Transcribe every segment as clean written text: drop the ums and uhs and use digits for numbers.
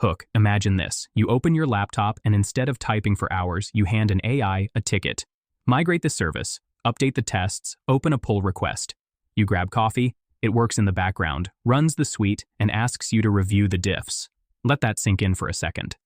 Hook, imagine this. You open your laptop and instead of typing for hours, you hand an AI a ticket. Migrate the service, update the tests, open a pull request. You grab coffee, it works in the background, runs the suite, and asks you to review the diffs. Let that sink in for a second.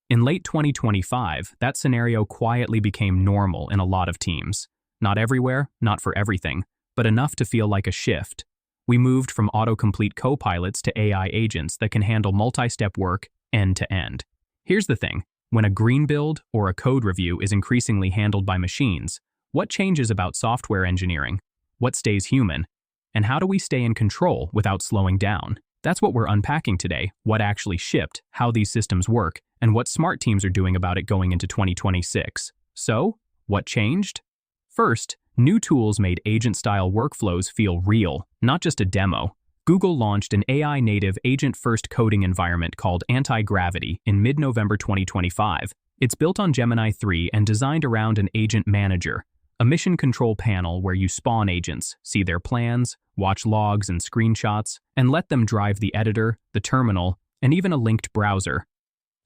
In late 2025, that scenario quietly became normal in a lot of teams. Not everywhere, not for everything, but enough to feel like a shift. We moved from autocomplete copilots to AI agents that can handle multi-step work end to end. Here's the thing, when a green build or a code review is increasingly handled by machines, what changes about software engineering? What stays human? And how do we stay in control without slowing down? That's what we're unpacking today, what actually shipped, how these systems work, and what smart teams are doing about it going into 2026. So, what changed? First, new tools made agent-style workflows feel real, not just a demo. Google launched an AI-native agent-first coding environment called Anti-Gravity in mid-November 2025. It's built on Gemini 3 and designed around an agent manager, a mission control panel where you spawn agents, see their plans, watch logs and screenshots, and let them drive the editor, the terminal, and even a linked browser.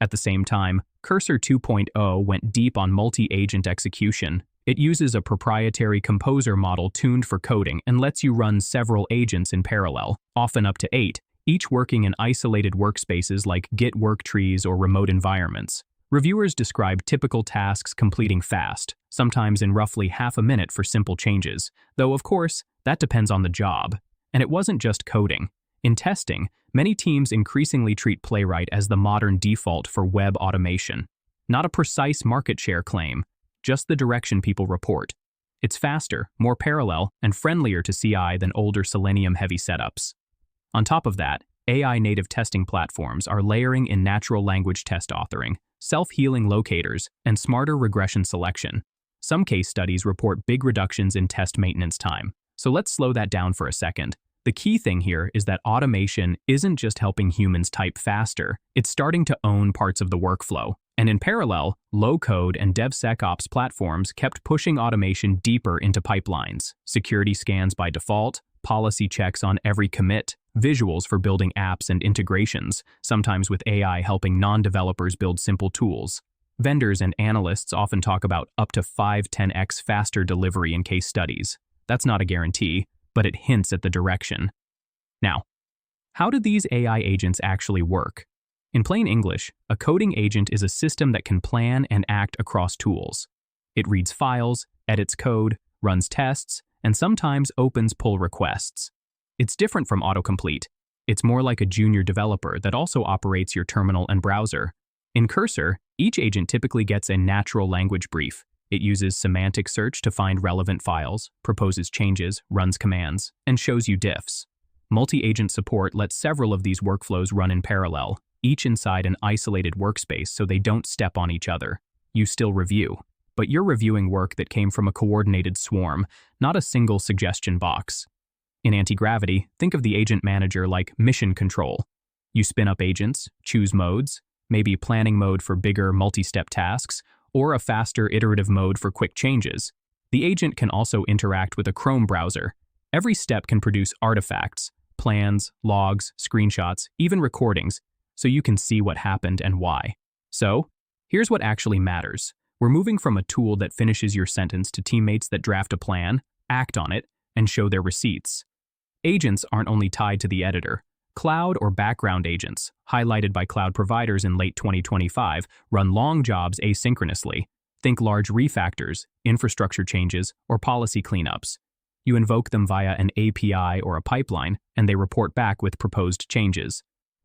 At the same time, Cursor 2.0 went deep on multi-agent execution. It uses a proprietary composer model tuned for coding and lets you run several agents in parallel, often up to 8, each working in isolated workspaces like Git work trees or remote environments. Reviewers describe typical tasks completing fast, sometimes in roughly half a minute for simple changes, though of course, that depends on the job. And it wasn't just coding. In testing, many teams increasingly treat Playwright as the modern default for web automation. Not a precise market share claim, just the direction people report. It's faster, more parallel, and friendlier to CI than older Selenium-heavy setups. On top of that, AI-native testing platforms are layering in natural language test authoring, self-healing locators, and smarter regression selection. Some case studies report big reductions in test maintenance time. So let's slow that down for a second. The key thing here is that automation isn't just helping humans type faster, it's starting to own parts of the workflow. And in parallel, low-code and DevSecOps platforms kept pushing automation deeper into pipelines. Security scans by default, policy checks on every commit, visuals for building apps and integrations, sometimes with AI helping non-developers build simple tools. Vendors and analysts often talk about up to 5-10x faster delivery in case studies. That's not a guarantee, but it hints at the direction. Now, how do these AI agents actually work? In plain English, a coding agent is a system that can plan and act across tools. It reads files, edits code, runs tests, and sometimes opens pull requests. It's different from autocomplete. It's more like a junior developer that also operates your terminal and browser. In Cursor, each agent typically gets a natural language brief. It uses semantic search to find relevant files, proposes changes, runs commands, and shows you diffs. Multi-agent support lets several of these workflows run in parallel, each inside an isolated workspace so they don't step on each other. You still review, but you're reviewing work that came from a coordinated swarm, not a single suggestion box. In Anti-Gravity, think of the agent manager like mission control. You spin up agents, choose modes, maybe planning mode for bigger multi-step tasks, or a faster iterative mode for quick changes. The agent can also interact with a Chrome browser. Every step can produce artifacts, plans, logs, screenshots, even recordings, so you can see what happened and why. So, here's what actually matters. We're moving from a tool that finishes your sentence to teammates that draft a plan, act on it, and show their receipts. Agents aren't only tied to the editor. Cloud or background agents, highlighted by cloud providers in late 2025, run long jobs asynchronously. Think large refactors, infrastructure changes, or policy cleanups. You invoke them via an API or a pipeline, and they report back with proposed changes.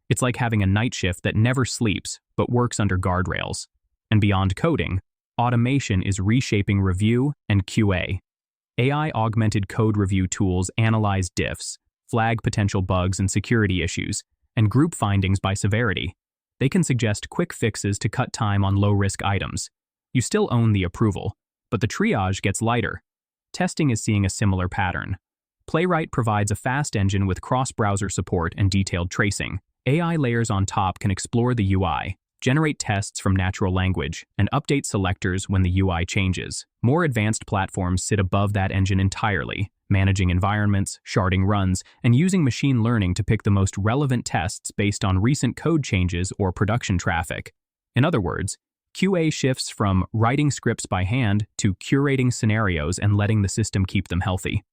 It's like having a night shift that never sleeps, but works under guardrails. And beyond coding, automation is reshaping review and QA. AI-augmented code review tools analyze diffs, flag potential bugs and security issues, and group findings by severity. They can suggest quick fixes to cut time on low-risk items. You still own the approval, but the triage gets lighter. Testing is seeing a similar pattern. Playwright provides a fast engine with cross-browser support and detailed tracing. AI layers on top can explore the UI, generate tests from natural language, and update selectors when the UI changes. More advanced platforms sit above that engine entirely, managing environments, sharding runs, and using machine learning to pick the most relevant tests based on recent code changes or production traffic. In other words, QA shifts from writing scripts by hand to curating scenarios and letting the system keep them healthy.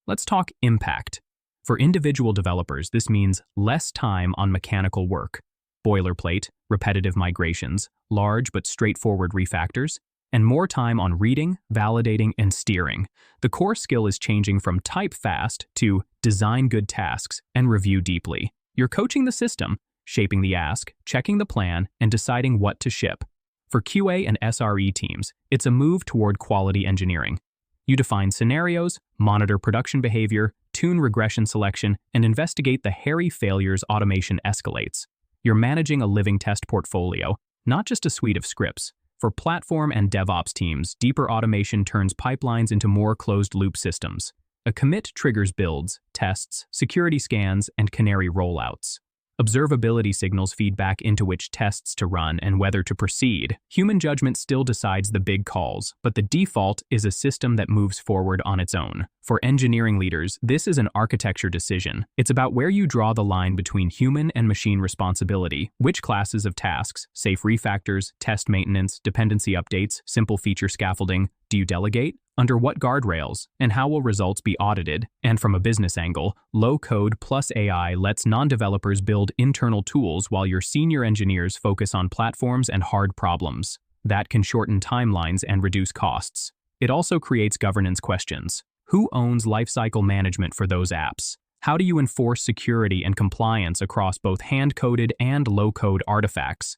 Let's talk impact. For individual developers, this means less time on mechanical work, boilerplate, repetitive migrations, large but straightforward refactors, and more time on reading, validating, and steering. The core skill is changing from type fast to design good tasks and review deeply. You're coaching the system, shaping the ask, checking the plan, and deciding what to ship. For QA and SRE teams, it's a move toward quality engineering. You define scenarios, monitor production behavior, tune regression selection, and investigate the hairy failures automation escalates. You're managing a living test portfolio, not just a suite of scripts. For platform and DevOps teams, deeper automation turns pipelines into more closed-loop systems. A commit triggers builds, tests, security scans, and canary rollouts. Observability signals feedback into which tests to run and whether to proceed. Human judgment still decides the big calls, but the default is a system that moves forward on its own. For engineering leaders, this is an architecture decision. It's about where you draw the line between human and machine responsibility, which classes of tasks, safe refactors, test maintenance, dependency updates, simple feature scaffolding, do you delegate? Under what guardrails, and how will results be audited? And from a business angle, low-code plus AI lets non-developers build internal tools while your senior engineers focus on platforms and hard problems. That can shorten timelines and reduce costs. It also creates governance questions. Who owns lifecycle management for those apps? How do you enforce security and compliance across both hand-coded and low-code artifacts?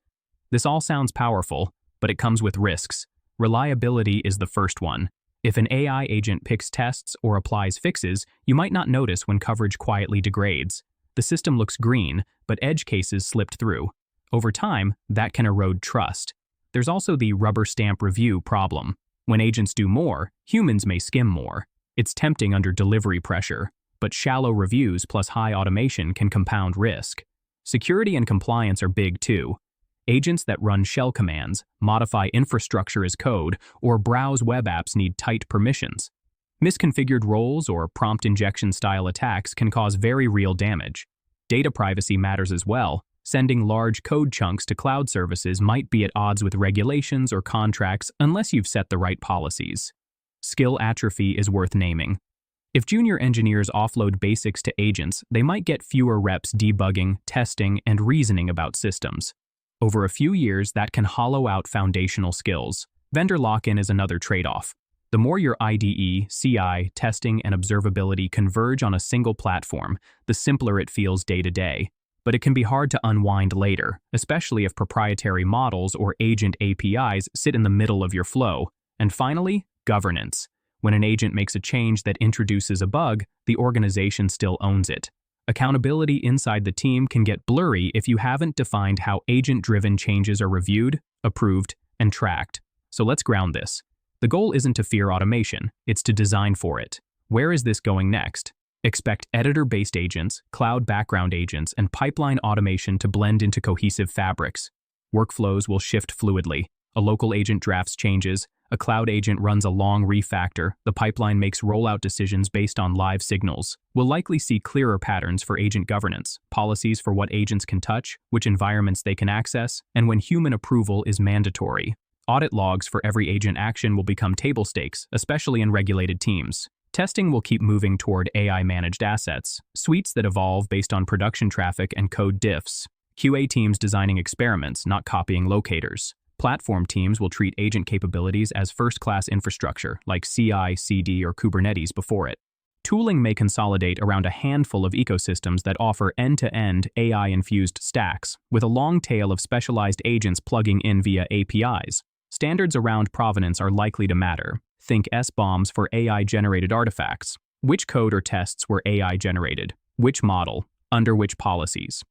This all sounds powerful, but it comes with risks. Reliability is the first one. If an AI agent picks tests or applies fixes, you might not notice when coverage quietly degrades. The system looks green, but edge cases slipped through. Over time, that can erode trust. There's also the rubber stamp review problem. When agents do more, humans may skim more. It's tempting under delivery pressure, but shallow reviews plus high automation can compound risk. Security and compliance are big too. Agents that run shell commands, modify infrastructure as code, or browse web apps need tight permissions. Misconfigured roles or prompt injection-style attacks can cause very real damage. Data privacy matters as well. Sending large code chunks to cloud services might be at odds with regulations or contracts unless you've set the right policies. Skill atrophy is worth naming. If junior engineers offload basics to agents, they might get fewer reps debugging, testing, and reasoning about systems. Over a few years, that can hollow out foundational skills. Vendor lock-in is another trade-off. The more your IDE, CI, testing, and observability converge on a single platform, the simpler it feels day to day. But it can be hard to unwind later, especially if proprietary models or agent APIs sit in the middle of your flow. And finally, governance. When an agent makes a change that introduces a bug, the organization still owns it. Accountability inside the team can get blurry if you haven't defined how agent-driven changes are reviewed, approved, and tracked. So let's ground this. The goal isn't to fear automation, it's to design for it. Where is this going next? Expect editor-based agents, cloud background agents, and pipeline automation to blend into cohesive fabrics. Workflows will shift fluidly. A local agent drafts changes, a cloud agent runs a long refactor, the pipeline makes rollout decisions based on live signals. We'll likely see clearer patterns for agent governance, policies for what agents can touch, which environments they can access, and when human approval is mandatory. Audit logs for every agent action will become table stakes, especially in regulated teams. Testing will keep moving toward AI-managed assets, suites that evolve based on production traffic and code diffs. QA teams designing experiments, not copying locators. Platform teams will treat agent capabilities as first-class infrastructure, like CI, CD, or Kubernetes before it. Tooling may consolidate around a handful of ecosystems that offer end-to-end AI-infused stacks, with a long tail of specialized agents plugging in via APIs. Standards around provenance are likely to matter. Think SBOMs for AI-generated artifacts. Which code or tests were AI-generated? Which model? Under which policies?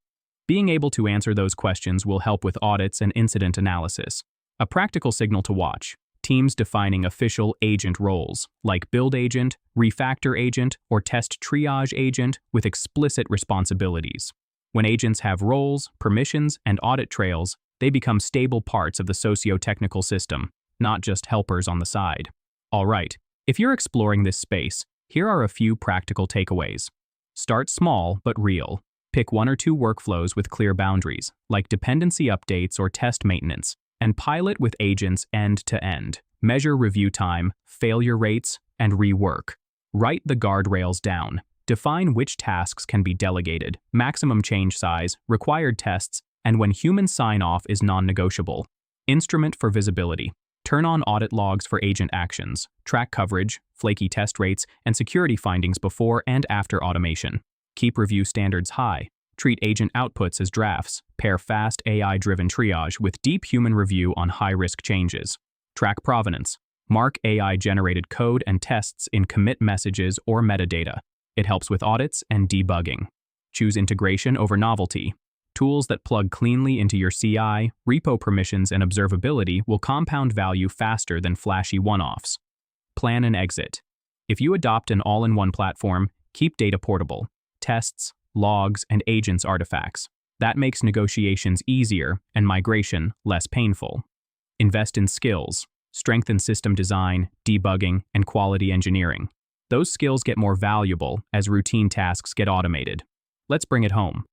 Being able to answer those questions will help with audits and incident analysis. A practical signal to watch: teams defining official agent roles, like build agent, refactor agent, or test triage agent with explicit responsibilities. When agents have roles, permissions, and audit trails, they become stable parts of the socio-technical system, not just helpers on the side. All right, if you're exploring this space, Here are a few practical takeaways. Start small but real. Pick 1 or 2 workflows with clear boundaries, like dependency updates or test maintenance, and pilot with agents end to end. Measure review time, failure rates, and rework. Write the guardrails down. Define which tasks can be delegated, maximum change size, required tests, and when human sign-off is non-negotiable. Instrument for visibility. Turn on audit logs for agent actions, track coverage, flaky test rates, and security findings before and after automation. Keep review standards high. Treat agent outputs as drafts. Pair fast AI-driven triage with deep human review on high-risk changes. Track provenance. Mark AI-generated code and tests in commit messages or metadata. It helps with audits and debugging. Choose integration over novelty. Tools that plug cleanly into your CI, repo permissions, and observability will compound value faster than flashy one-offs. Plan and exit. If you adopt an all-in-one platform, keep data portable. Tests, logs, and agents artifacts. That makes negotiations easier and migration less painful. Invest in skills. Strengthen system design, debugging, and quality engineering. Those skills get more valuable as routine tasks get automated. Let's bring it home.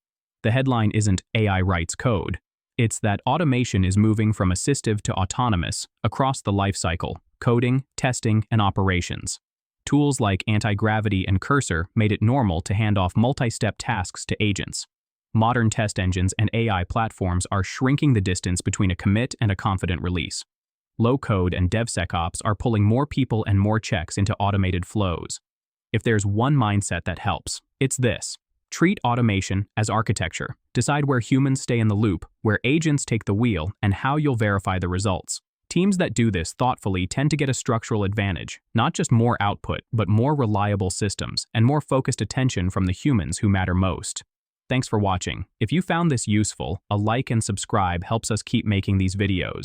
The headline isn't AI writes code. It's that automation is moving from assistive to autonomous across the lifecycle, coding, testing, and operations. Tools like anti-gravity and cursor made it normal to hand off multi-step tasks to agents. Modern test engines and AI platforms are shrinking the distance between a commit and a confident release. Low-code and DevSecOps are pulling more people and more checks into automated flows. If there's one mindset that helps, it's this. Treat automation as architecture. Decide where humans stay in the loop, where agents take the wheel, and how you'll verify the results. Teams that do this thoughtfully tend to get a structural advantage, not just more output, but more reliable systems and more focused attention from the humans who matter most. Thanks for watching. If you found this useful, a like and subscribe helps us keep making these videos.